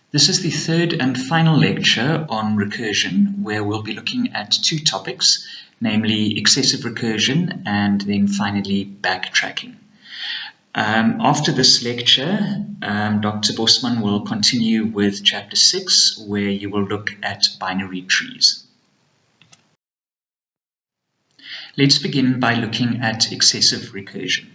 This is the third and final lecture on recursion, where we'll be looking at two topics, namely excessive recursion and then finally backtracking. After this lecture, Dr. Bosman will continue with Chapter 6, where you will look at binary trees. Let's begin by looking at excessive recursion.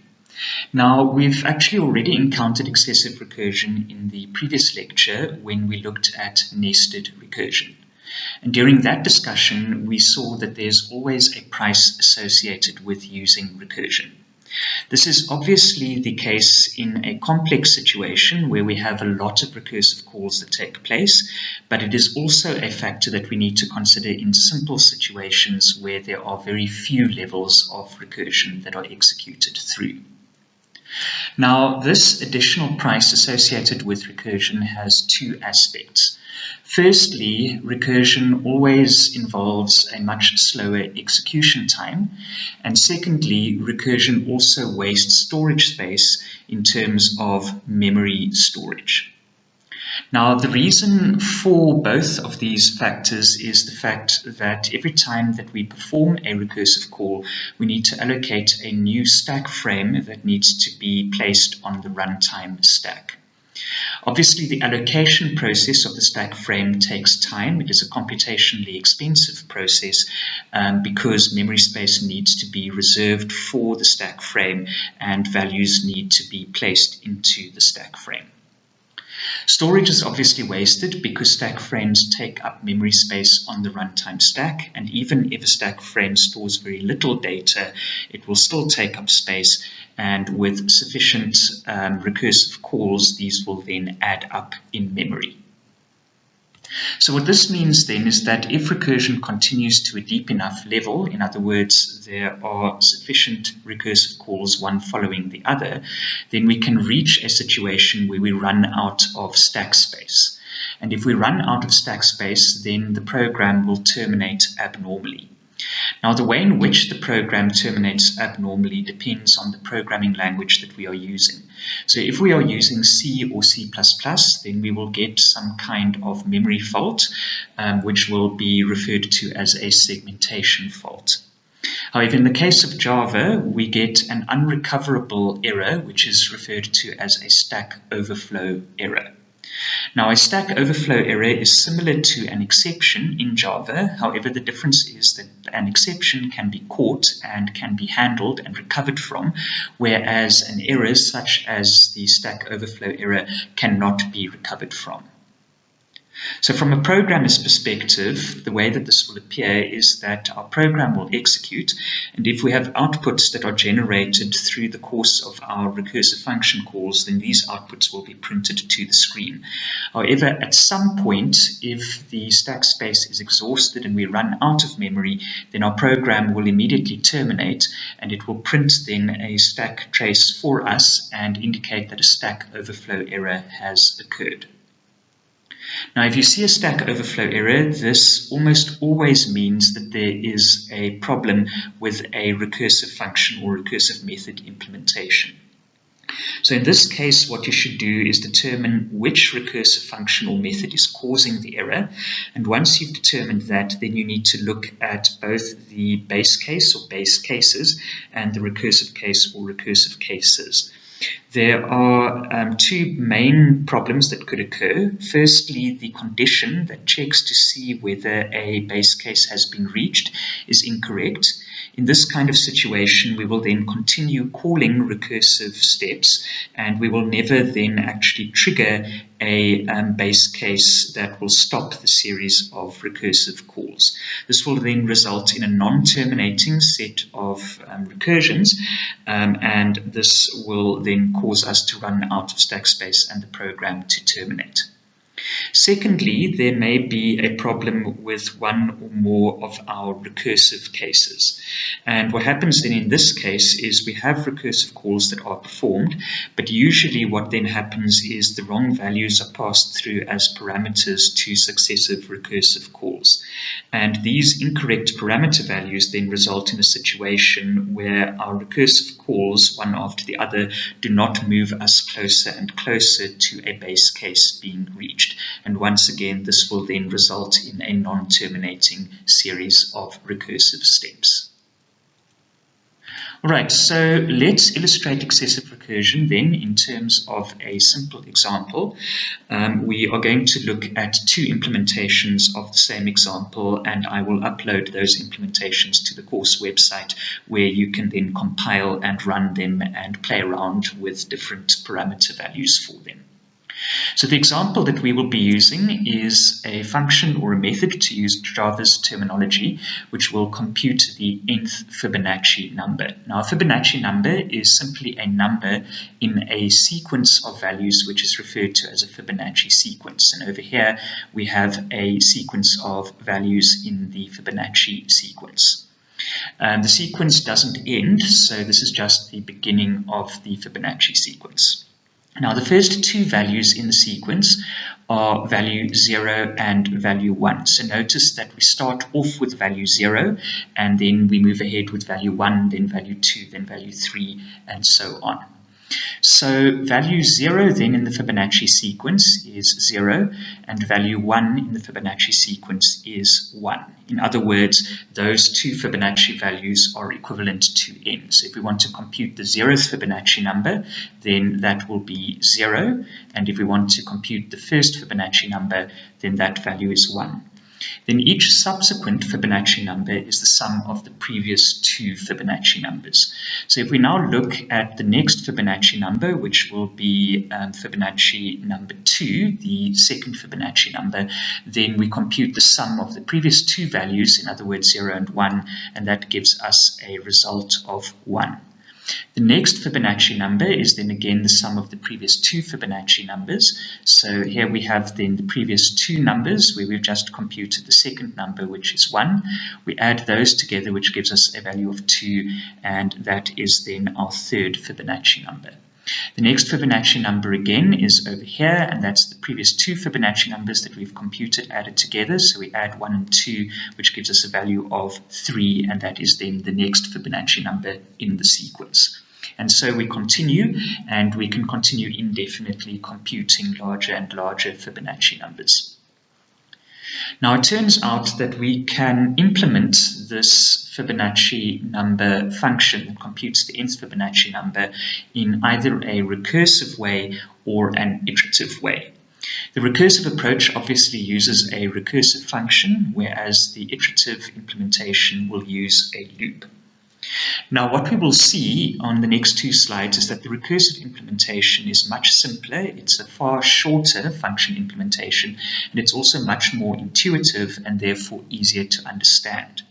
Now, we've actually already encountered excessive recursion in the previous lecture when we looked at nested recursion. And during that discussion, we saw that there's always a price associated with using recursion. This is obviously the case in a complex situation where we have a lot of recursive calls that take place, but it is also a factor that we need to consider in simple situations where there are very few levels of recursion that are executed through. Now, this additional price associated with recursion has two aspects. Firstly, recursion always involves a much slower execution time. And secondly, recursion also wastes storage space in terms of memory storage. Now, the reason for both of these factors is the fact that every time that we perform a recursive call, we need to allocate a new stack frame that needs to be placed on the runtime stack. Obviously, the allocation process of the stack frame takes time. It is a computationally expensive process because memory space needs to be reserved for the stack frame and values need to be placed into the stack frame. Storage is obviously wasted because stack frames take up memory space on the runtime stack, and even if a stack frame stores very little data, it will still take up space, and with sufficient recursive calls, these will then add up in memory. So what this means then is that if recursion continues to a deep enough level, in other words, there are sufficient recursive calls one following the other, then we can reach a situation where we run out of stack space. And if we run out of stack space, then the program will terminate abnormally. Now, the way in which the program terminates abnormally depends on the programming language that we are using. So if we are using C or C++, then we will get some kind of memory fault, which will be referred to as a segmentation fault. However, in the case of Java, we get an unrecoverable error, which is referred to as a stack overflow error. Now, a stack overflow error is similar to an exception in Java. However, the difference is that an exception can be caught and can be handled and recovered from, whereas an error such as the stack overflow error cannot be recovered from. So from a programmer's perspective, the way that this will appear is that our program will execute, and if we have outputs that are generated through the course of our recursive function calls, then these outputs will be printed to the screen. However, at some point, if the stack space is exhausted and we run out of memory, then our program will immediately terminate, and it will print then a stack trace for us and indicate that a stack overflow error has occurred. Now, if you see a stack overflow error, this almost always means that there is a problem with a recursive function or recursive method implementation. So in this case, what you should do is determine which recursive function or method is causing the error. And once you've determined that, then you need to look at both the base case or base cases and the recursive case or recursive cases. There are two main problems that could occur. Firstly, the condition that checks to see whether a base case has been reached is incorrect. In this kind of situation, we will then continue calling recursive steps, and we will never then actually trigger a base case that will stop the series of recursive calls. This will then result in a non-terminating set of recursions, and this will then cause us to run out of stack space and the program to terminate. Secondly, there may be a problem with one or more of our recursive cases. And what happens then in this case is we have recursive calls that are performed, but usually what then happens is the wrong values are passed through as parameters to successive recursive calls. And these incorrect parameter values then result in a situation where our recursive calls, one after the other, do not move us closer and closer to a base case being reached. finished. And once again, this will then result in a non-terminating series of recursive steps. Alright, so let's illustrate excessive recursion then in terms of a simple example. We are going to look at two implementations of the same example, and I will upload those implementations to the course website where you can then compile and run them and play around with different parameter values for them. So the example that we will be using is a function or a method, to use Java's terminology, which will compute the nth Fibonacci number. Now, a Fibonacci number is simply a number in a sequence of values which is referred to as a Fibonacci sequence. And over here we have a sequence of values in the Fibonacci sequence. The sequence doesn't end, so this is just the beginning of the Fibonacci sequence. Now, the first two values in the sequence are value 0 and value 1. So notice that we start off with value 0, and then we move ahead with value 1, then value 2, then value 3, and so on. So value 0 then in the Fibonacci sequence is 0, and value 1 in the Fibonacci sequence is 1. In other words, those two Fibonacci values are equivalent to n. So if we want to compute the 0th Fibonacci number, then that will be 0. And if we want to compute the first Fibonacci number, then that value is 1. Then each subsequent Fibonacci number is the sum of the previous two Fibonacci numbers. So if we now look at the next Fibonacci number, which will be Fibonacci number 2, the second Fibonacci number, then we compute the sum of the previous two values, in other words 0 and 1, and that gives us a result of 1. The next Fibonacci number is then again the sum of the previous two Fibonacci numbers. So here we have then the previous two numbers where we've just computed the second number, which is 1. We add those together, which gives us a value of 2, and that is then our third Fibonacci number. The next Fibonacci number again is over here, and that's the previous two Fibonacci numbers that we've computed added together. So we add 1 and 2, which gives us a value of 3, and that is then the next Fibonacci number in the sequence. And so we continue, and we can continue indefinitely computing larger and larger Fibonacci numbers. Now, it turns out that we can implement this Fibonacci number function that computes the nth Fibonacci number in either a recursive way or an iterative way. The recursive approach obviously uses a recursive function, whereas the iterative implementation will use a loop. Now, what we will see on the next two slides is that the recursive implementation is much simpler. It's a far shorter function implementation, and it's also much more intuitive and therefore easier to understand.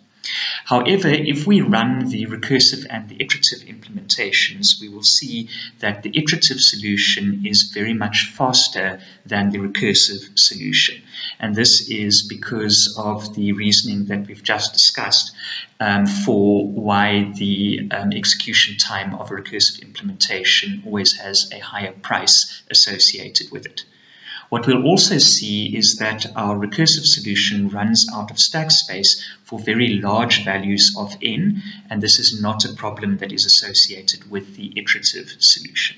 However, if we run the recursive and the iterative implementations, we will see that the iterative solution is very much faster than the recursive solution. And this is because of the reasoning that we've just discussed for why the execution time of a recursive implementation always has a higher price associated with it. What we'll also see is that our recursive solution runs out of stack space for very large values of n, and this is not a problem that is associated with the iterative solution.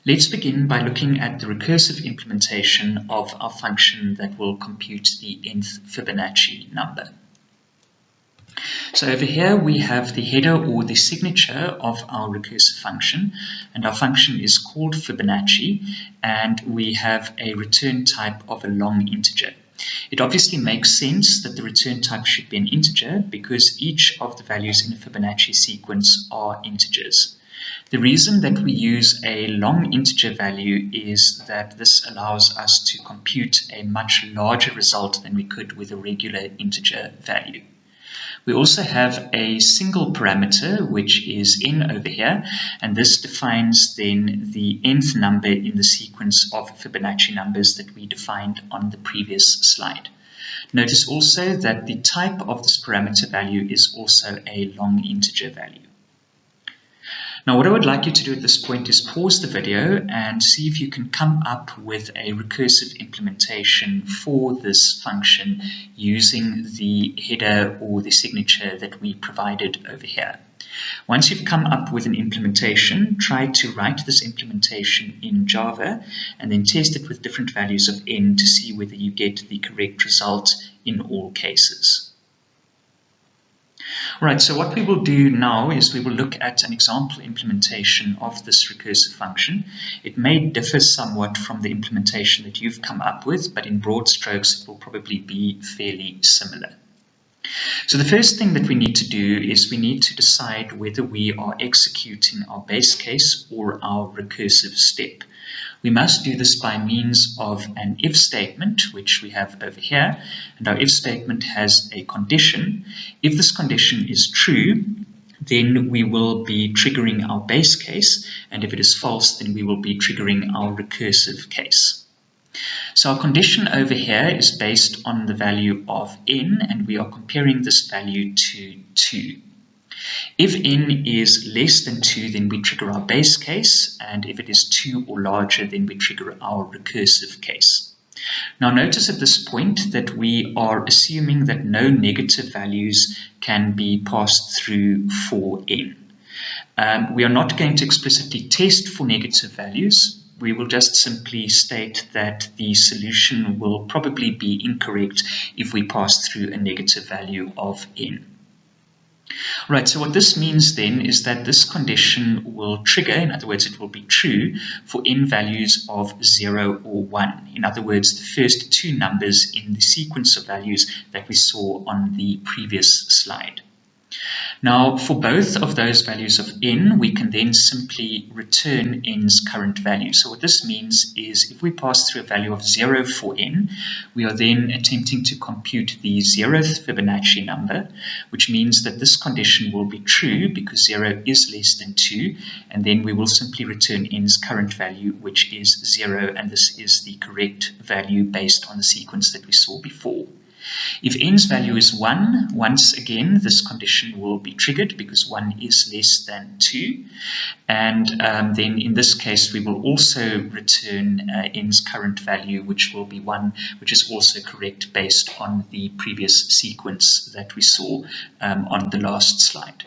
Let's begin by looking at the recursive implementation of our function that will compute the nth Fibonacci number. So over here we have the header or the signature of our recursive function, and our function is called Fibonacci, and we have a return type of a long integer. It obviously makes sense that the return type should be an integer because each of the values in a Fibonacci sequence are integers. The reason that we use a long integer value is that this allows us to compute a much larger result than we could with a regular integer value. We also have a single parameter, which is n over here, and this defines then the nth number in the sequence of Fibonacci numbers that we defined on the previous slide. Notice also that the type of this parameter value is also a long integer value. Now, what I would like you to do at this point is pause the video and see if you can come up with a recursive implementation for this function using the header or the signature that we provided over here. Once you've come up with an implementation, try to write this implementation in Java and then test it with different values of n to see whether you get the correct result in all cases. Alright, so what we will do now is we will look at an example implementation of this recursive function. It may differ somewhat from the implementation that you've come up with, but in broad strokes it will probably be fairly similar. So the first thing that we need to do is we need to decide whether we are executing our base case or our recursive step. We must do this by means of an if statement, which we have over here, and our if statement has a condition. If this condition is true, then we will be triggering our base case, and if it is false, then we will be triggering our recursive case. So our condition over here is based on the value of n, and we are comparing this value to 2. If n is less than 2, then we trigger our base case, and if it is 2 or larger, then we trigger our recursive case. Now notice at this point that we are assuming that no negative values can be passed through for n. We are not going to explicitly test for negative values. We will just simply state that the solution will probably be incorrect if we pass through a negative value of n. Right, so what this means then is that this condition will trigger, in other words, it will be true for n values of 0 or 1. In other words, the first two numbers in the sequence of values that we saw on the previous slide. Now, for both of those values of n, we can then simply return n's current value. So what this means is if we pass through a value of 0 for n, we are then attempting to compute the 0th Fibonacci number, which means that this condition will be true because 0 is less than 2, and then we will simply return n's current value, which is 0, and this is the correct value based on the sequence that we saw before. If n's value is 1, once again this condition will be triggered because 1 is less than 2, and then in this case we will also return n's current value, which will be 1, which is also correct based on the previous sequence that we saw on the last slide.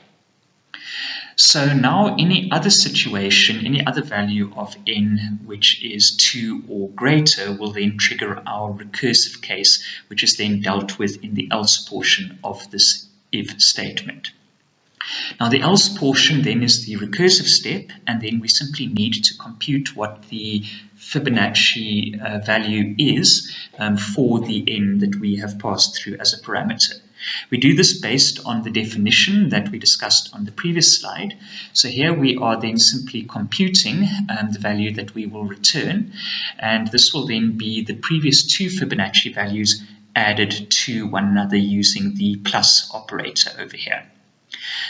So now any other situation, any other value of n which is 2 or greater will then trigger our recursive case, which is then dealt with in the else portion of this if statement. Now the else portion then is the recursive step, and then we simply need to compute what the Fibonacci value is for the n that we have passed through as a parameter. We do this based on the definition that we discussed on the previous slide. So here we are then simply computing the value that we will return, and this will then be the previous two Fibonacci values added to one another using the plus operator over here.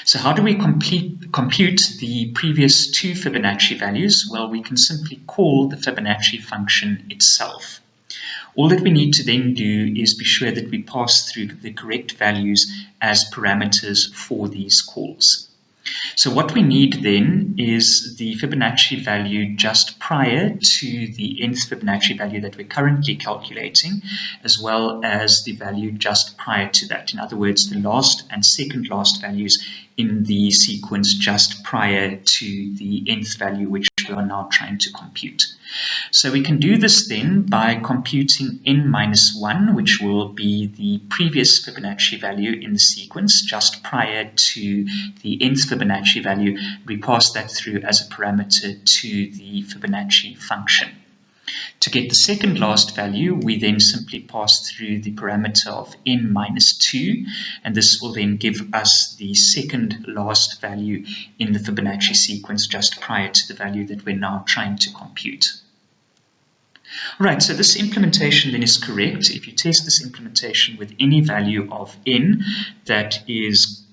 So how do we compute the previous two Fibonacci values? Well, we can simply call the Fibonacci function itself. All that we need to then do is be sure that we pass through the correct values as parameters for these calls. So what we need then is the Fibonacci value just prior to the nth Fibonacci value that we're currently calculating, as well as the value just prior to that. In other words, the last and second last values in the sequence just prior to the nth value, which we are now trying to compute. So we can do this then by computing n-1, which will be the previous Fibonacci value in the sequence just prior to the nth Fibonacci value. We pass that through as a parameter to the Fibonacci function. To get the second last value, we then simply pass through the parameter of n-2, and this will then give us the second last value in the Fibonacci sequence just prior to the value that we're now trying to compute. Right, so this implementation then is correct. If you test this implementation with any value of n that is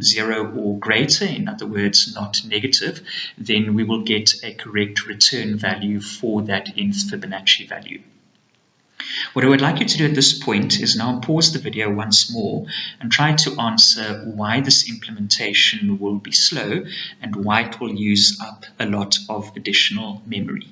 0 or greater, in other words not negative, then we will get a correct return value for that nth Fibonacci value. What I would like you to do at this point is now pause the video once more and try to answer why this implementation will be slow and why it will use up a lot of additional memory.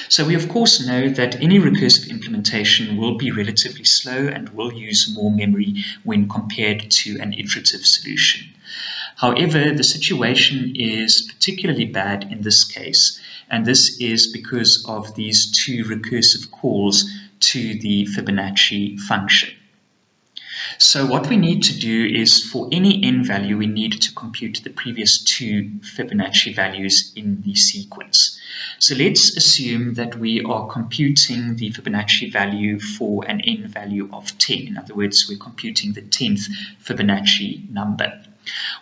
So we of course know that any recursive implementation will be relatively slow and will use more memory when compared to an iterative solution. However, the situation is particularly bad in this case, and this is because of these two recursive calls to the Fibonacci function. So what we need to do is, for any n value, we need to compute the previous two Fibonacci values in the sequence. So let's assume that we are computing the Fibonacci value for an n value of 10. In other words, we're computing the 10th Fibonacci number.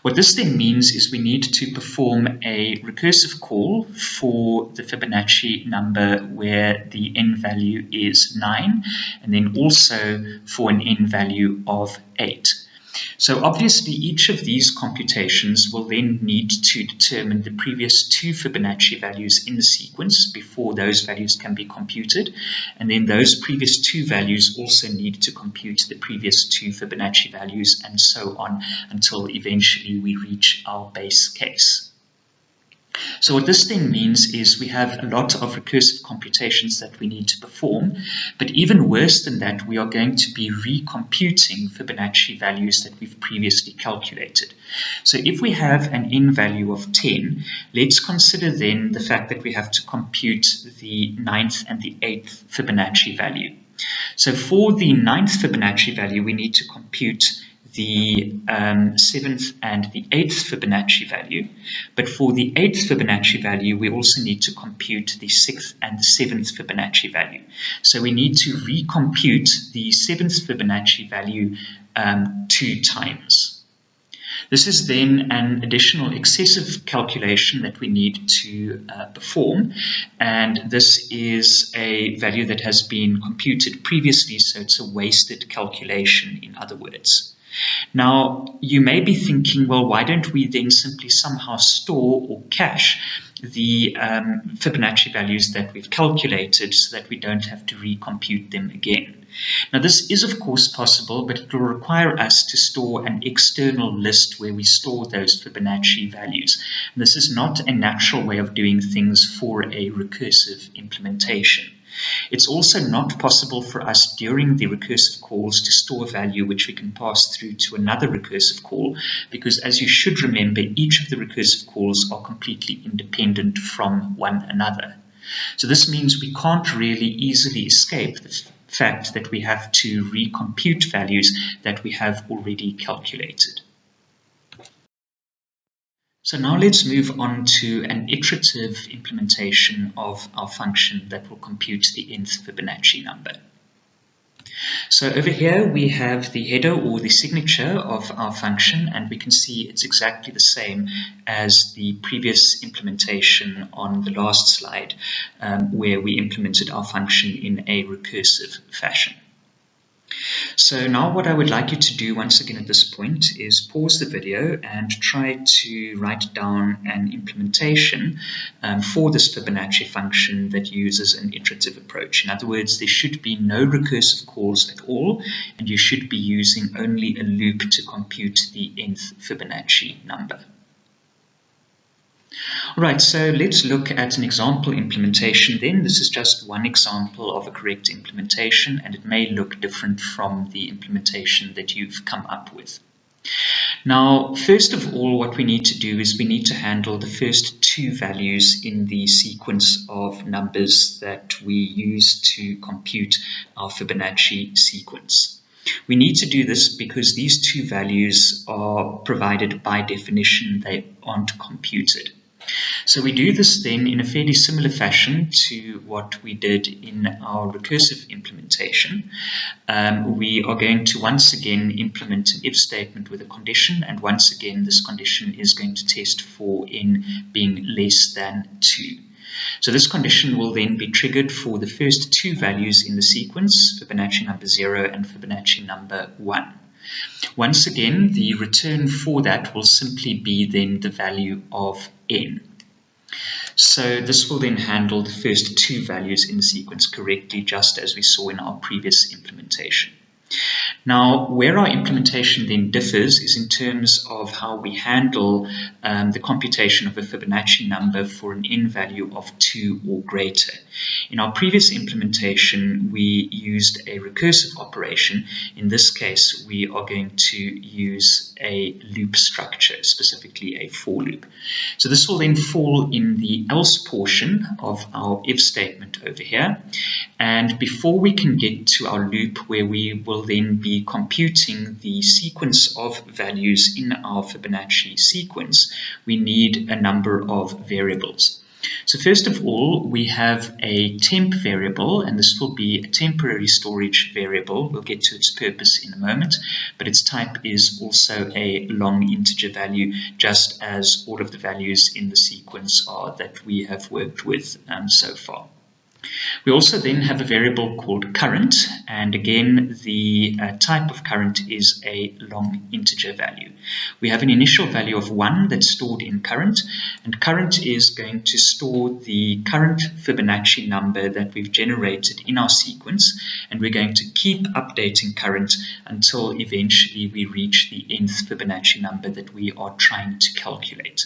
What this then means is we need to perform a recursive call for the Fibonacci number where the n value is 9, and then also for an n value of 8. So obviously each of these computations will then need to determine the previous two Fibonacci values in the sequence before those values can be computed, and then those previous two values also need to compute the previous two Fibonacci values, and so on until eventually we reach our base case. So what this then means is we have a lot of recursive computations that we need to perform, but even worse than that, we are going to be recomputing Fibonacci values that we've previously calculated. So if we have an n value of 10, let's consider then the fact that we have to compute the 9th and the 8th Fibonacci value. So for the 9th Fibonacci value, we need to compute the 7th and the 8th Fibonacci value, but for the 8th Fibonacci value we also need to compute the 6th and the 7th Fibonacci value. So we need to recompute the 7th Fibonacci value 2 times. This is then an additional excessive calculation that we need to perform, and this is a value that has been computed previously, so it's a wasted calculation, in other words. Now, you may be thinking, well, why don't we then simply somehow store or cache the Fibonacci values that we've calculated so that we don't have to recompute them again? Now, this is of course possible, but it will require us to store an external list where we store those Fibonacci values. And this is not a natural way of doing things for a recursive implementation. It's also not possible for us during the recursive calls to store a value which we can pass through to another recursive call, because as you should remember, each of the recursive calls are completely independent from one another. So this means we can't really easily escape the fact that we have to recompute values that we have already calculated. So now let's move on to an iterative implementation of our function that will compute the nth Fibonacci number. So over here we have the header or the signature of our function, and we can see it's exactly the same as the previous implementation on the last slide, where we implemented our function in a recursive fashion. So now what I would like you to do once again at this point is pause the video and try to write down an implementation for this Fibonacci function that uses an iterative approach. In other words, there should be no recursive calls at all, and you should be using only a loop to compute the nth Fibonacci number. Alright, so let's look at an example implementation then. This is just one example of a correct implementation, and it may look different from the implementation that you've come up with. Now, first of all, what we need to do is we need to handle the first two values in the sequence of numbers that we use to compute our Fibonacci sequence. We need to do this because these two values are provided by definition, they aren't computed. So we do this then in a fairly similar fashion to what we did in our recursive implementation. We are going to once again implement an if statement with a condition, and once again this condition is going to test for n being less than 2. So this condition will then be triggered for the first two values in the sequence, Fibonacci number 0 and Fibonacci number 1. Once again, the return for that will simply be then the value of n. So this will then handle the first two values in the sequence correctly, just as we saw in our previous implementation. Now, where our implementation then differs is in terms of how we handle the computation of a Fibonacci number for an n value of 2 or greater. In our previous implementation, we used a recursive operation. In this case, we are going to use a loop structure, specifically a for loop. So this will then fall in the else portion of our if statement over here. And before we can get to our loop where we will then be computing the sequence of values in our Fibonacci sequence, we need a number of variables. So first of all, we have a temp variable, and this will be a temporary storage variable. We'll get to its purpose in a moment, but its type is also a long integer value, just as all of the values in the sequence are that we have worked with so far. We also then have a variable called current, and again the type of current is a long integer value. We have an initial value of 1 that's stored in current, and current is going to store the current Fibonacci number that we've generated in our sequence, and we're going to keep updating current until eventually we reach the nth Fibonacci number that we are trying to calculate.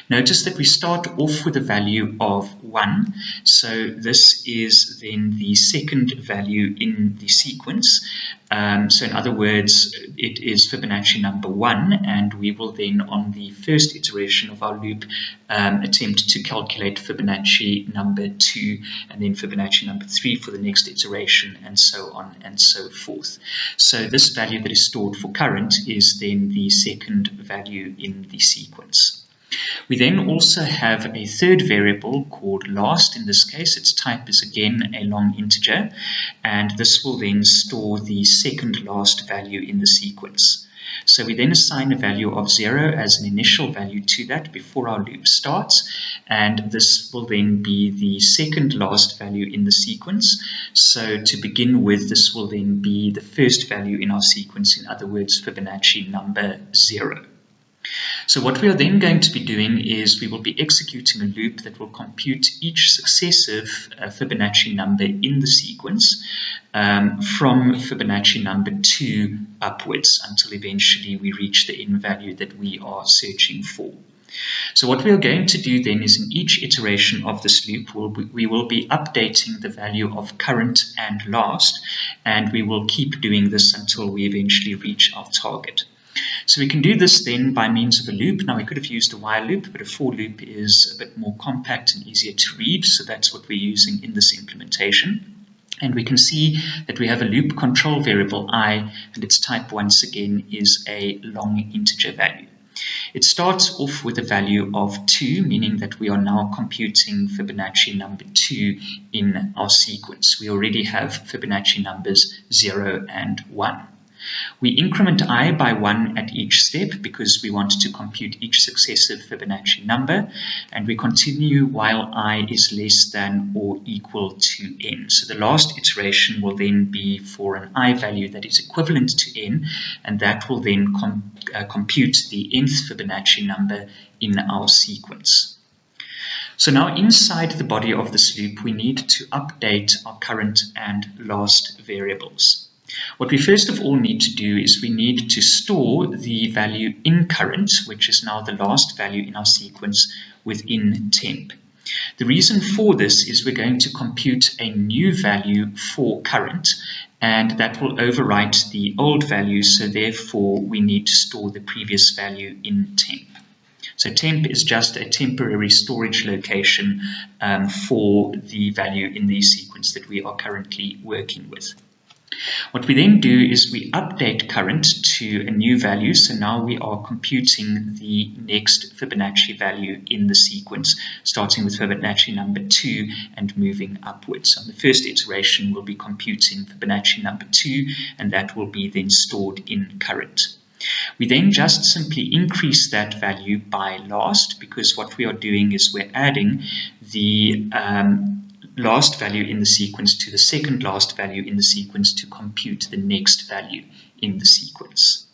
Notice that we start off with a value of 1, so this is then the second value in the sequence. So in other words, it is Fibonacci number 1, and we will then on the first iteration of our loop attempt to calculate Fibonacci number 2 and then Fibonacci number 3 for the next iteration, and so on and so forth. So this value that is stored for current is then the second value in the sequence. We then also have a third variable called last. In this case, its type is again a long integer, and this will then store the second last value in the sequence. So we then assign a value of 0 as an initial value to that before our loop starts, and this will then be the second last value in the sequence. So to begin with, this will then be the first value in our sequence, in other words, Fibonacci number 0. So what we are then going to be doing is we will be executing a loop that will compute each successive Fibonacci number in the sequence from Fibonacci number 2 upwards until eventually we reach the n value that we are searching for. So what we are going to do then is in each iteration of this loop, we will be updating the value of current and last, and we will keep doing this until we eventually reach our target. So we can do this then by means of a loop. Now we could have used a while loop, but a for loop is a bit more compact and easier to read, so that's what we're using in this implementation. And we can see that we have a loop control variable I, and its type once again is a long integer value. It starts off with a value of 2, meaning that we are now computing Fibonacci number 2 in our sequence. We already have Fibonacci numbers 0 and 1. We increment I by 1 at each step because we want to compute each successive Fibonacci number, and we continue while I is less than or equal to n. So the last iteration will then be for an I value that is equivalent to n, and that will then compute the nth Fibonacci number in our sequence. So now inside the body of this loop, we need to update our current and last variables. What we first of all need to do is we need to store the value in current, which is now the last value in our sequence, within temp. The reason for this is we're going to compute a new value for current, and that will overwrite the old value, so therefore we need to store the previous value in temp. So temp is just a temporary storage location for the value in the sequence that we are currently working with. What we then do is we update current to a new value, so now we are computing the next Fibonacci value in the sequence, starting with Fibonacci number 2 and moving upwards. So on the first iteration, we'll be computing Fibonacci number 2, and that will be then stored in current. We then just simply increase that value by last, because what we are doing is we're adding the last value in the sequence to the second last value in the sequence to compute the next value in the sequence.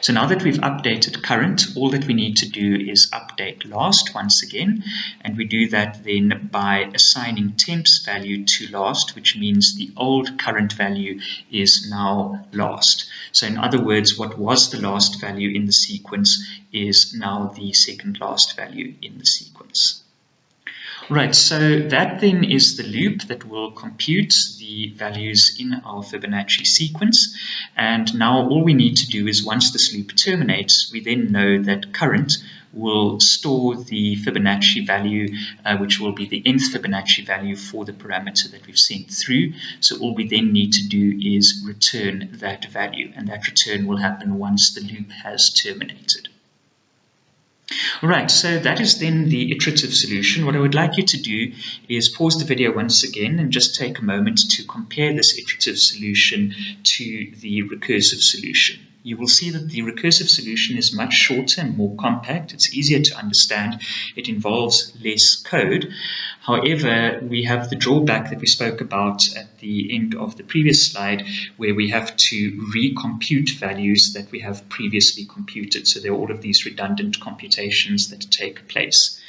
So now that we've updated current, all that we need to do is update last once again, and we do that then by assigning temp's value to last, which means the old current value is now last. So in other words, what was the last value in the sequence is now the second last value in the sequence. Right, so that then is the loop that will compute the values in our Fibonacci sequence. And now all we need to do is once this loop terminates, we then know that current will store the Fibonacci value, which will be the nth Fibonacci value for the parameter that we've sent through. So all we then need to do is return that value, and that return will happen once the loop has terminated. Alright, so that is then the iterative solution. What I would like you to do is pause the video once again and just take a moment to compare this iterative solution to the recursive solution. You will see that the recursive solution is much shorter and more compact. It's easier to understand. It involves less code. However, we have the drawback that we spoke about at the end of the previous slide, where we have to recompute values that we have previously computed. So there are all of these redundant computations that take place.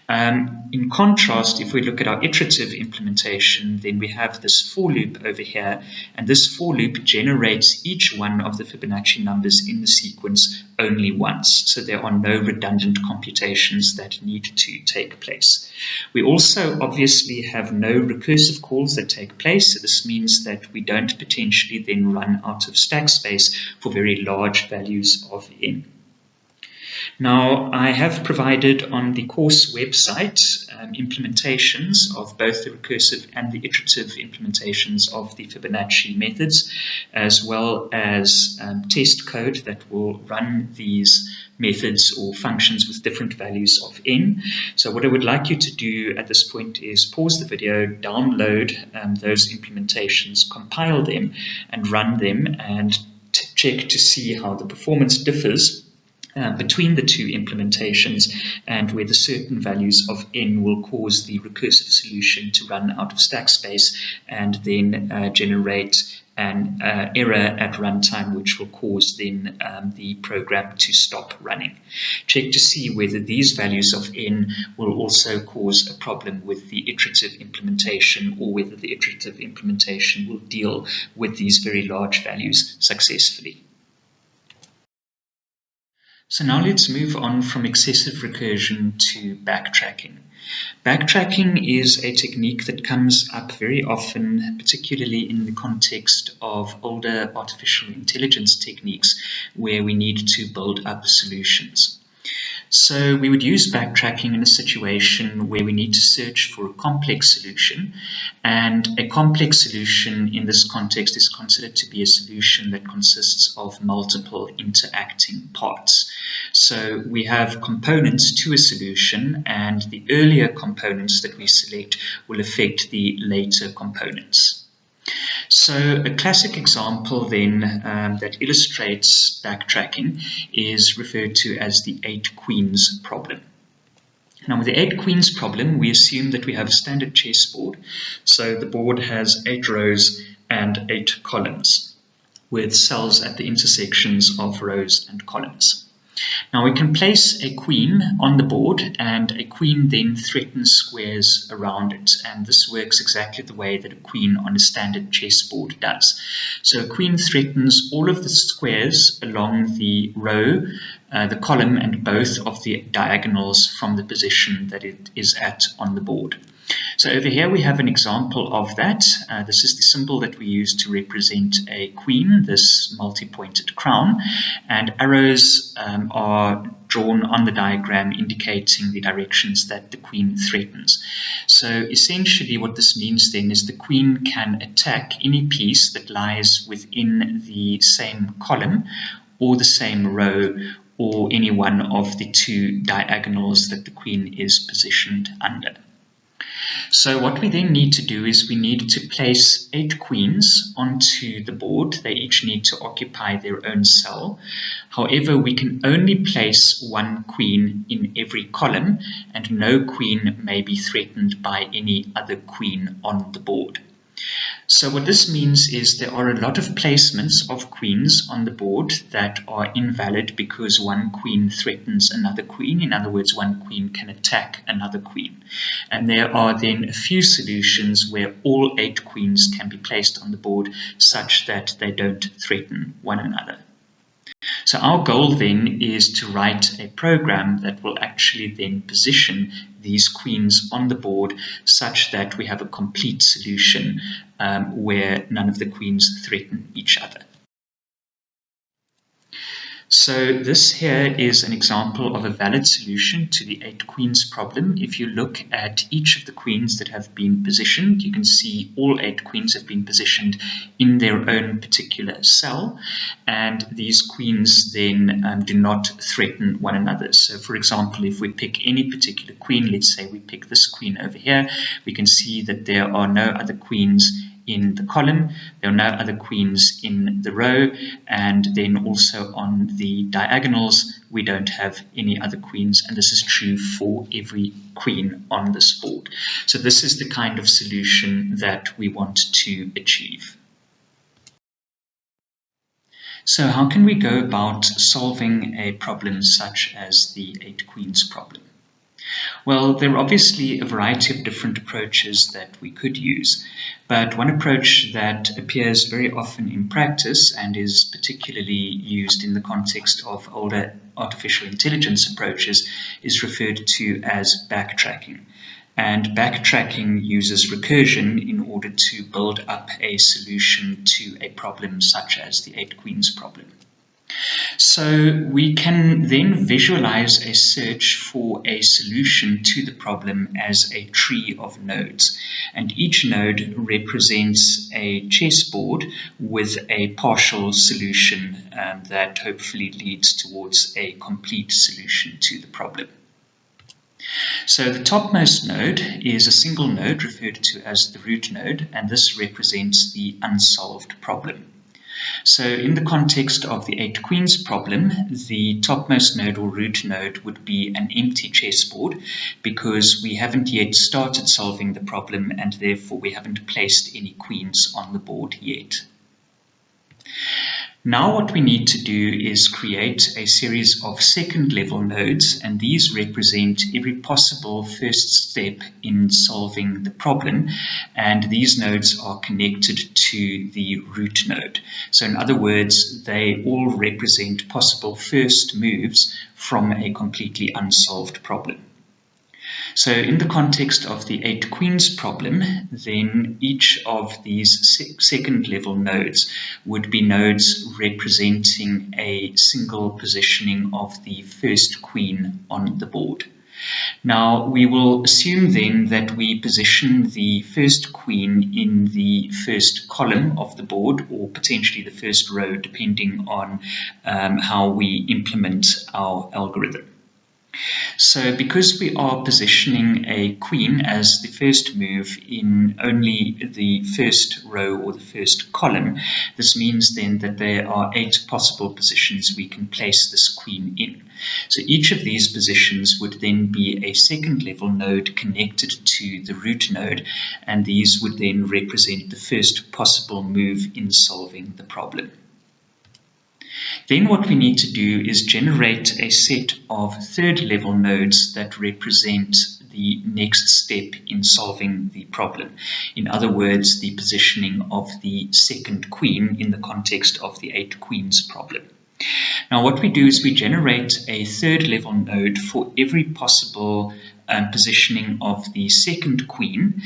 In contrast, if we look at our iterative implementation, then we have this for loop over here, and this for loop generates each one of the Fibonacci numbers in the sequence only once. So there are no redundant computations that need to take place. We also obviously have no recursive calls that take place. So this means that we don't potentially then run out of stack space for very large values of n. Now, I have provided on the course website implementations of both the recursive and the iterative implementations of the Fibonacci methods, as well as test code that will run these methods or functions with different values of n. So what I would like you to do at this point is pause the video, download those implementations, compile them, and run them, and check to see how the performance differs between the two implementations, and whether certain values of n will cause the recursive solution to run out of stack space and then generate an error at runtime, which will cause then the program to stop running. Check to see whether these values of n will also cause a problem with the iterative implementation, or whether the iterative implementation will deal with these very large values successfully. So now let's move on from excessive recursion to backtracking. Backtracking is a technique that comes up very often, particularly in the context of older artificial intelligence techniques where we need to build up solutions. So we would use backtracking in a situation where we need to search for a complex solution, and a complex solution in this context is considered to be a solution that consists of multiple interacting parts. So we have components to a solution, and the earlier components that we select will affect the later components. So a classic example then that illustrates backtracking is referred to as the 8 queens problem. Now with the 8 queens problem, we assume that we have a standard chessboard. So the board has 8 rows and 8 columns with cells at the intersections of rows and columns. Now we can place a queen on the board, and a queen then threatens squares around it, and this works exactly the way that a queen on a standard chessboard does. So a queen threatens all of the squares along the row, the column, and both of the diagonals from the position that it is at on the board. So over here we have an example of that. This is the symbol that we use to represent a queen, this multi-pointed crown, and arrows are drawn on the diagram indicating the directions that the queen threatens. So essentially what this means then is the queen can attack any piece that lies within the same column or the same row, or any one of the 2 diagonals that the queen is positioned under. So what we then need to do is we need to place 8 queens onto the board. They each need to occupy their own cell. However, we can only place 1 queen in every column, and no queen may be threatened by any other queen on the board. So what this means is there are a lot of placements of queens on the board that are invalid because one queen threatens another queen. In other words, one queen can attack another queen. And there are then a few solutions where all 8 queens can be placed on the board such that they don't threaten one another. So our goal then is to write a program that will actually then position these queens on the board such that we have a complete solution where none of the queens threaten each other. So this here is an example of a valid solution to the 8 queens problem. If you look at each of the queens that have been positioned, you can see all 8 queens have been positioned in their own particular cell, and these queens then do not threaten one another. So for example, if we pick any particular queen, let's say we pick this queen over here, we can see that there are no other queens in the column, there are no other queens in the row, and then also on the diagonals we don't have any other queens, and this is true for every queen on this board. So this is the kind of solution that we want to achieve. So how can we go about solving a problem such as the 8 queens problem? Well, there are obviously a variety of different approaches that we could use, but one approach that appears very often in practice and is particularly used in the context of older artificial intelligence approaches is referred to as backtracking. And backtracking uses recursion in order to build up a solution to a problem such as the 8 queens problem. So we can then visualize a search for a solution to the problem as a tree of nodes. And each node represents a chessboard with a partial solution that hopefully leads towards a complete solution to the problem. So the topmost node is a single node referred to as the root node, and this represents the unsolved problem. So in the context of the 8 queens problem, the topmost node or root node would be an empty chessboard because we haven't yet started solving the problem and therefore we haven't placed any queens on the board yet. Now what we need to do is create a series of second level nodes, and these represent every possible first step in solving the problem, and these nodes are connected to the root node. So in other words, they all represent possible first moves from a completely unsolved problem. So in the context of the 8 queens problem, then each of these second level nodes would be nodes representing a single positioning of the first queen on the board. Now we will assume then that we position the first queen in the first column of the board, or potentially the first row, depending on how we implement our algorithm. So because we are positioning a queen as the first move in only the first row or the first column, this means then that there are 8 possible positions we can place this queen in. So each of these positions would then be a second level node connected to the root node, and these would then represent the first possible move in solving the problem. Then what we need to do is generate a set of third level nodes that represent the next step in solving the problem. In other words, the positioning of the second queen in the context of the 8 queens problem. Now what we do is we generate a third level node for every possible positioning of the second queen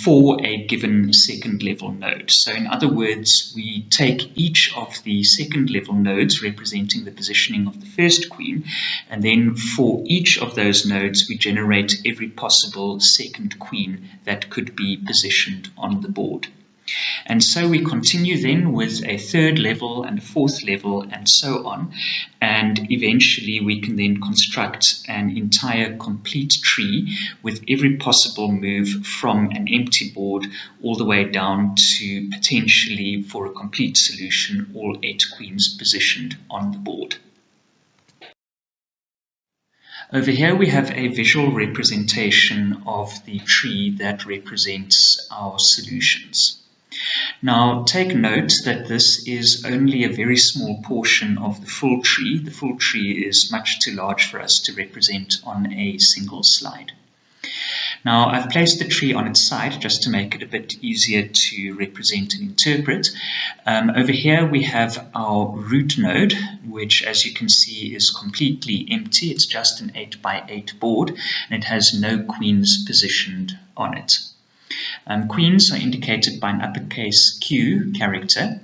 for a given second level node. So in other words, we take each of the second level nodes representing the positioning of the first queen, and then for each of those nodes we generate every possible second queen that could be positioned on the board. And so we continue then with a third level and a fourth level and so on, and eventually we can then construct an entire complete tree with every possible move from an empty board all the way down to potentially, for a complete solution, all 8 queens positioned on the board. Over here we have a visual representation of the tree that represents our solutions. Now, take note that this is only a very small portion of the full tree. The full tree is much too large for us to represent on a single slide. Now, I've placed the tree on its side just to make it a bit easier to represent and interpret. Over here we have our root node, which, as you can see, is completely empty. It's just an 8x8 board, and it has no queens positioned on it. Queens are indicated by an uppercase Q character,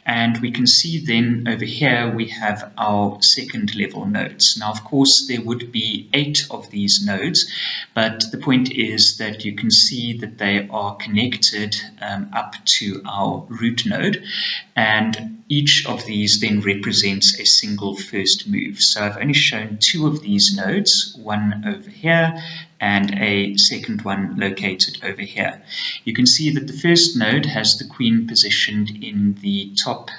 and we can see then over here we have our second level nodes. Now, of course, there would be 8 of these nodes, but the point is that you can see that they are connected up to our root node, and each of these then represents a single first move. So I've only shown 2 of these nodes, one over here and a second one located over here. You can see that the first node has the queen positioned in the top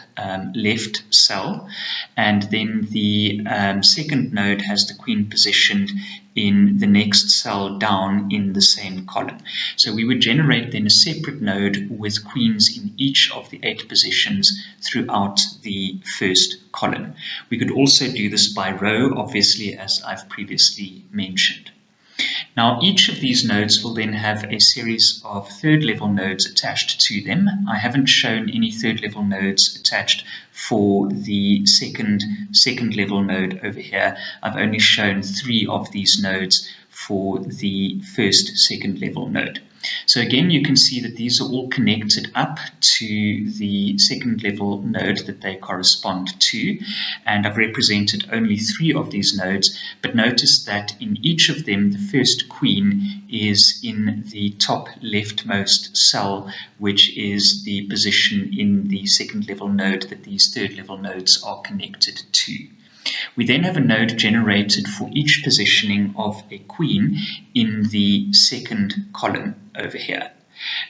left cell, and then the second node has the queen positioned in the next cell down in the same column. So we would generate then a separate node with queens in each of the 8 positions throughout the first column. We could also do this by row, obviously, as I've previously mentioned. Now, each of these nodes will then have a series of third level nodes attached to them. I haven't shown any third level nodes attached for the second level node over here. I've only shown 3 of these nodes for the second level node. So again, you can see that these are all connected up to the second level node that they correspond to, and I've represented only 3 of these nodes, but notice that in each of them the first queen is in the top leftmost cell, which is the position in the second level node that these third level nodes are connected to. We then have a node generated for each positioning of a queen in the second column over here.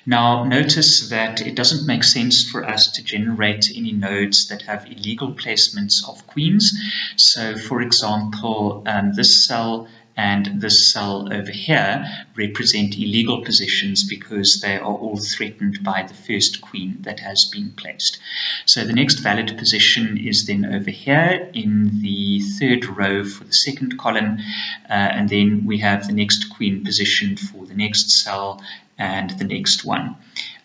Now, notice that it doesn't make sense for us to generate any nodes that have illegal placements of queens. So, for example, this cell and this cell over here represent illegal positions because they are all threatened by the first queen that has been placed. So the next valid position is then over here in the third row for the second column, and then we have the next queen position for the next cell and the next one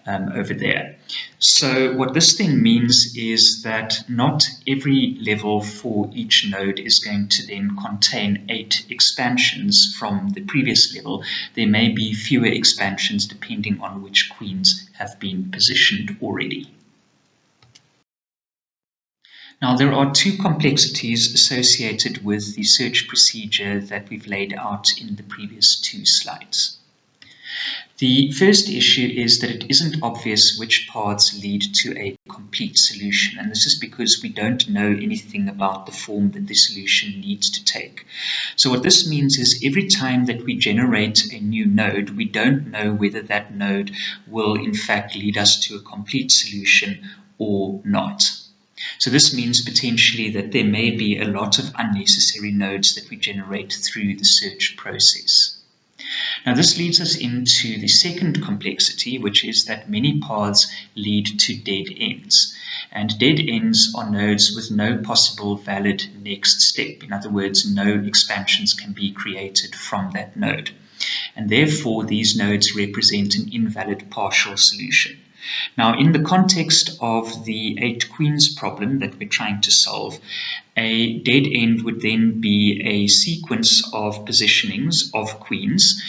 over there. So what this then means is that not every level for each node is going to then contain 8 expansions from the previous level. There may be fewer expansions depending on which queens have been positioned already. Now, there are 2 complexities associated with the search procedure that we've laid out in the previous 2 slides. The first issue is that it isn't obvious which paths lead to a complete solution, and this is because we don't know anything about the form that the solution needs to take. So what this means is every time that we generate a new node, we don't know whether that node will in fact lead us to a complete solution or not. So this means potentially that there may be a lot of unnecessary nodes that we generate through the search process. Now, this leads us into the second complexity, which is that many paths lead to dead ends. And dead ends are nodes with no possible valid next step. In other words, no expansions can be created from that node. And therefore, these nodes represent an invalid partial solution. Now, in the context of the 8 queens problem that we're trying to solve, a dead end would then be a sequence of positionings of queens,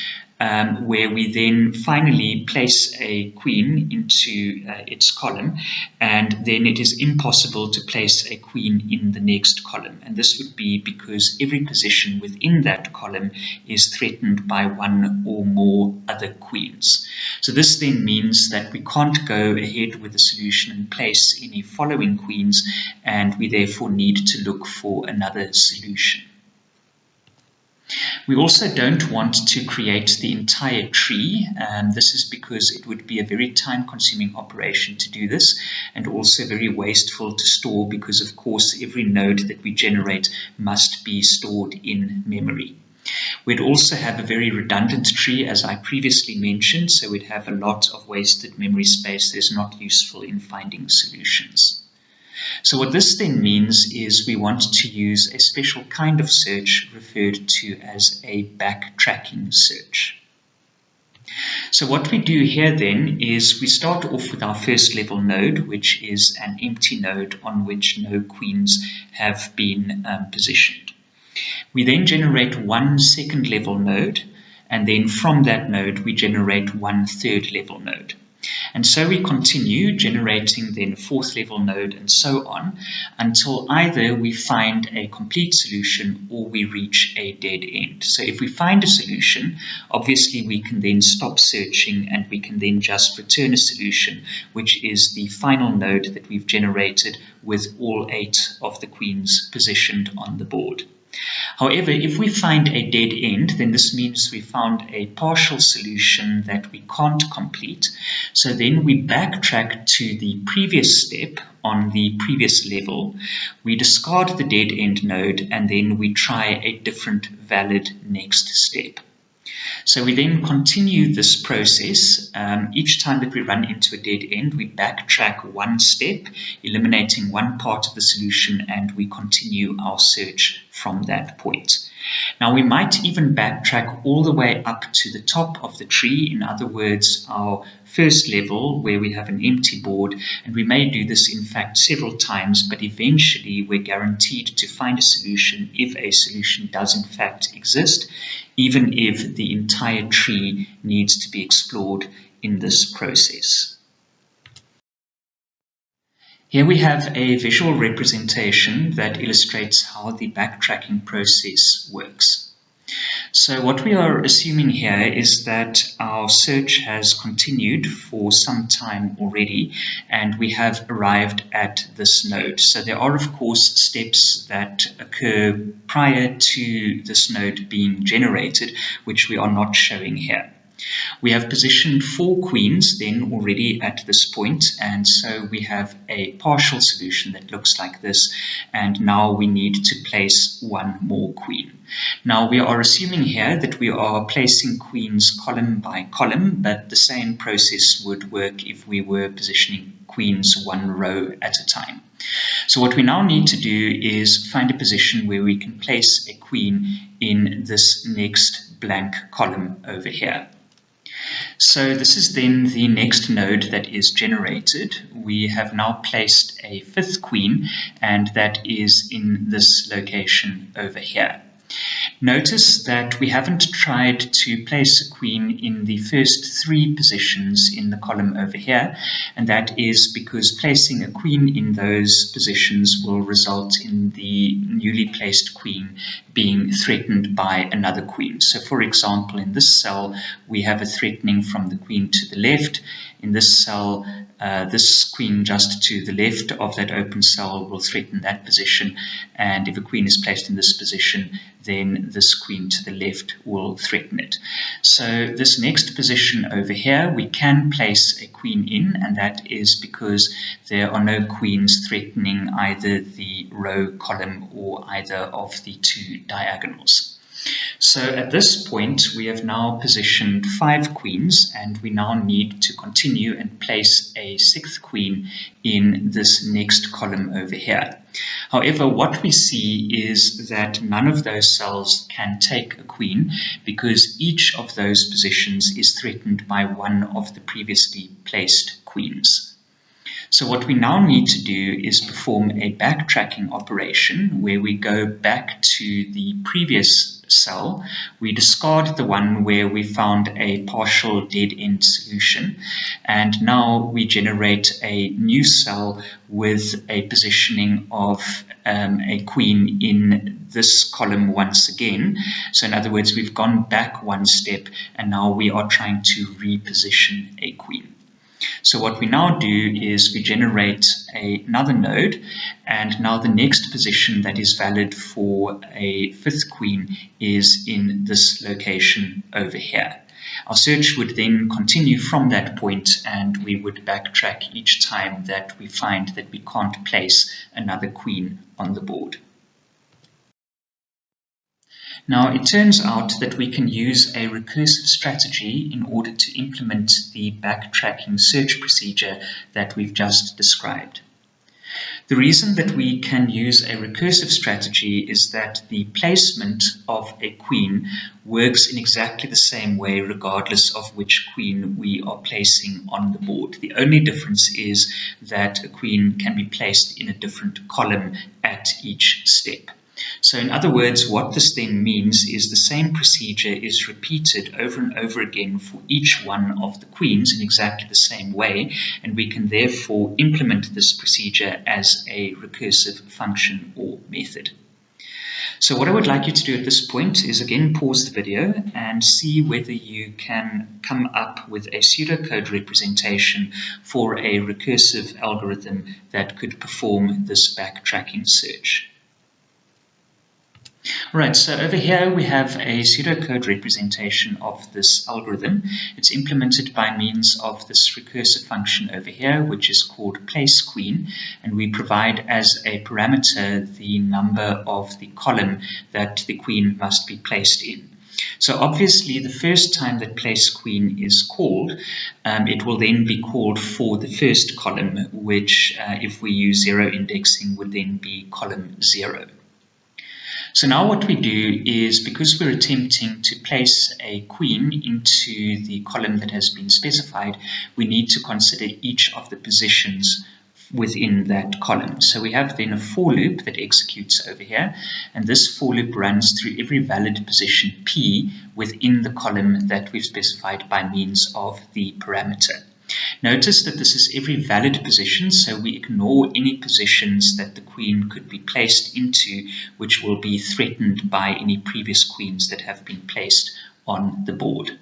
where we then finally place a queen into its column, and then it is impossible to place a queen in the next column. And this would be because every position within that column is threatened by one or more other queens. So this then means that we can't go ahead with the solution and place any following queens, and we therefore need to look for another solution. We also don't want to create the entire tree. This is because it would be a very time-consuming operation to do this, and also very wasteful to store because, of course, every node that we generate must be stored in memory. We'd also have a very redundant tree, as I previously mentioned, so we'd have a lot of wasted memory space that is not useful in finding solutions. So what this then means is we want to use a special kind of search referred to as a backtracking search. So what we do here then is we start off with our first level node, which is an empty node on which no queens have been positioned. We then generate one second level node, and then from that node we generate one third level node. And so we continue generating then a fourth level node and so on until either we find a complete solution or we reach a dead end. So if we find a solution, obviously we can then stop searching and we can then just return a solution, which is the final node that we've generated with all 8 of the queens positioned on the board. However, if we find a dead end, then this means we found a partial solution that we can't complete. So then we backtrack to the previous step on the previous level. We discard the dead end node and then we try a different valid next step. So we then continue this process. Each time that we run into a dead end, we backtrack one step, eliminating one part of the solution, and we continue our search from that point. Now we might even backtrack all the way up to the top of the tree, in other words, our first level where we have an empty board, and we may do this in fact several times, but eventually we're guaranteed to find a solution if a solution does in fact exist, even if the entire tree needs to be explored in this process. Here we have a visual representation that illustrates how the backtracking process works. So what we are assuming here is that our search has continued for some time already and we have arrived at this node. So there are of course steps that occur prior to this node being generated, which we are not showing here. We have positioned 4 queens then already at this point, and so we have a partial solution that looks like this, and now we need to place 1 more queen. Now we are assuming here that we are placing queens column by column, but the same process would work if we were positioning queens 1 row at a time. So what we now need to do is find a position where we can place a queen in this next blank column over here. So this is then the next node that is generated. We have now placed a 5th queen, and that is in this location over here. Notice that we haven't tried to place a queen in the first 3 positions in the column over here, and that is because placing a queen in those positions will result in the newly placed queen being threatened by another queen. So for example, in this cell we have a threatening from the queen to the left. In this cell, this queen just to the left of that open cell will threaten that position, and if a queen is placed in this position, then this queen to the left will threaten it. So this next position over here, we can place a queen in, and that is because there are no queens threatening either the row, column, or either of the 2 diagonals. So at this point, we have now positioned 5 queens, and we now need to continue and place a 6th queen in this next column over here. However, what we see is that none of those cells can take a queen because each of those positions is threatened by one of the previously placed queens. So what we now need to do is perform a backtracking operation where we go back to the previous cell. We discard the one where we found a partial dead-end solution, and now we generate a new cell with a positioning of a queen in this column once again. So in other words, we've gone back one step and now we are trying to reposition a queen. So what we now do is we generate another node, and now the next position that is valid for a 5th queen is in this location over here. Our search would then continue from that point, and we would backtrack each time that we find that we can't place another queen on the board. Now, it turns out that we can use a recursive strategy in order to implement the backtracking search procedure that we've just described. The reason that we can use a recursive strategy is that the placement of a queen works in exactly the same way regardless of which queen we are placing on the board. The only difference is that a queen can be placed in a different column at each step. So in other words, what this then means is the same procedure is repeated over and over again for each one of the queens in exactly the same way, and we can therefore implement this procedure as a recursive function or method. So what I would like you to do at this point is again pause the video and see whether you can come up with a pseudocode representation for a recursive algorithm that could perform this backtracking search. Right, so over here we have a pseudocode representation of this algorithm. It's implemented by means of this recursive function over here, which is called placeQueen, and we provide as a parameter the number of the column that the queen must be placed in. So obviously the first time that placeQueen is called, it will then be called for the first column, which if we use 0 indexing would then be column 0. So now what we do is, because we're attempting to place a queen into the column that has been specified, we need to consider each of the positions within that column. So we have then a for loop that executes over here, and this for loop runs through every valid position P within the column that we've specified by means of the parameter. Notice that this is every valid position, so we ignore any positions that the queen could be placed into which will be threatened by any previous queens that have been placed on the board.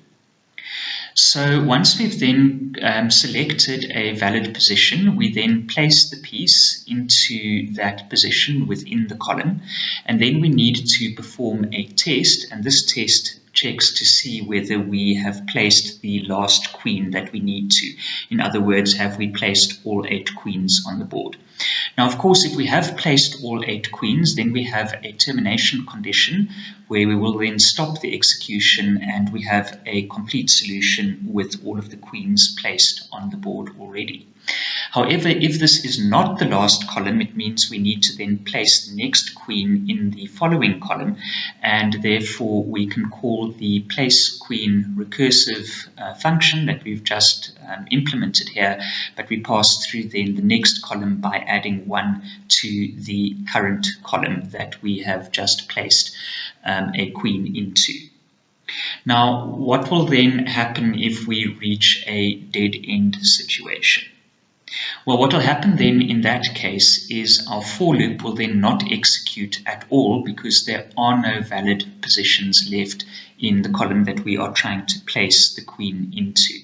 So once we've then selected a valid position, we then place the piece into that position within the column, and then we need to perform a test, and this test checks to see whether we have placed the last queen that we need to. In other words, have we placed all 8 queens on the board? Now, of course, if we have placed all 8 queens, then we have a termination condition where we will then stop the execution and we have a complete solution with all of the queens placed on the board already. However, if this is not the last column, it means we need to then place the next queen in the following column, and therefore we can call the placeQueen recursive function that we've just implemented here, but we pass through then the next column by adding 1 to the current column that we have just placed a queen into. Now, what will then happen if we reach a dead-end situation? Well, what will happen then in that case is our for loop will then not execute at all because there are no valid positions left in the column that we are trying to place the queen into.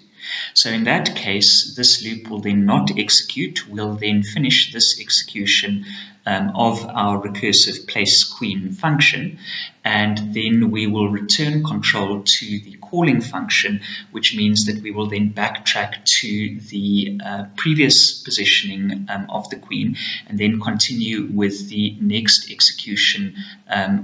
So in that case, this loop will then not execute. We'll then finish this execution of our recursive placeQueen function, and then we will return control to the calling function, which means that we will then backtrack to the previous positioning of the queen and then continue with the next execution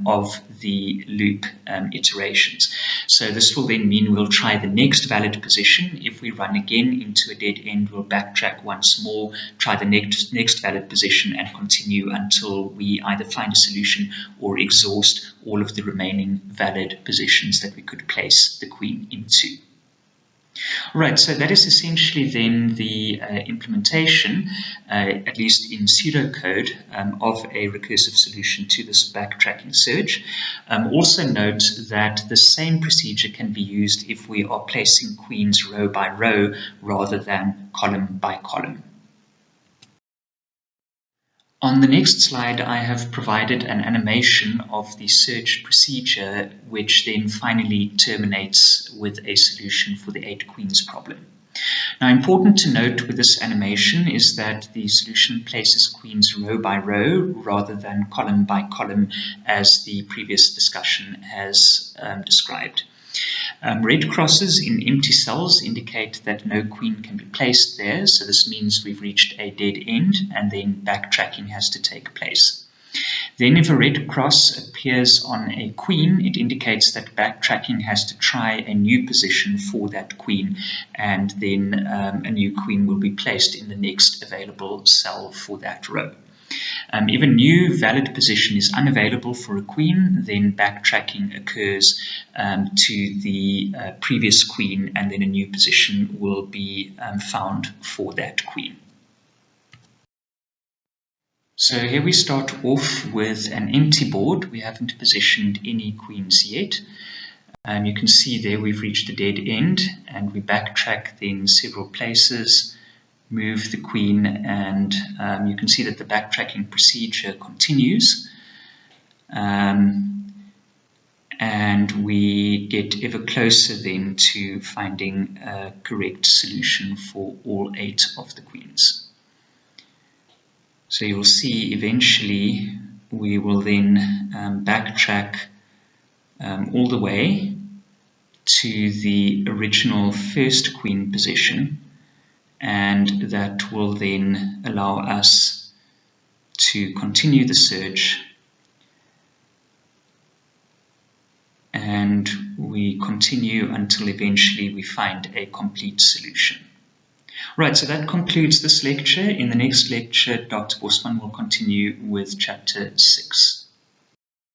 of the loop iterations. So this will then mean we'll try the next valid position. If we run again into a dead end, we'll backtrack once more, try the next valid position and continue until we either find a solution or exhaust all of the remaining valid positions that we could place the queen into. Right, so that is essentially then the implementation, at least in pseudocode, of a recursive solution to this backtracking search. Also note that the same procedure can be used if we are placing queens row by row rather than column by column. On the next slide, I have provided an animation of the search procedure, which then finally terminates with a solution for the 8 queens problem. Now, important to note with this animation is that the solution places queens row by row rather than column by column, as the previous discussion has described. Red crosses in empty cells indicate that no queen can be placed there, so this means we've reached a dead end and then backtracking has to take place. Then if a red cross appears on a queen, it indicates that backtracking has to try a new position for that queen, and then a new queen will be placed in the next available cell for that row. If a new valid position is unavailable for a queen, then backtracking occurs to the previous queen, and then a new position will be found for that queen. So here we start off with an empty board. We haven't positioned any queens yet. You can see there we've reached the dead end, and we backtrack then several places, move the queen, and you can see that the backtracking procedure continues. And we get ever closer then to finding a correct solution for all 8 of the queens. So you'll see eventually we will then backtrack all the way to the original first queen position, and that will then allow us to continue the search, and we continue until eventually we find a complete solution. Right, so that concludes this lecture. In the next lecture, Dr. Bosman will continue with chapter 6.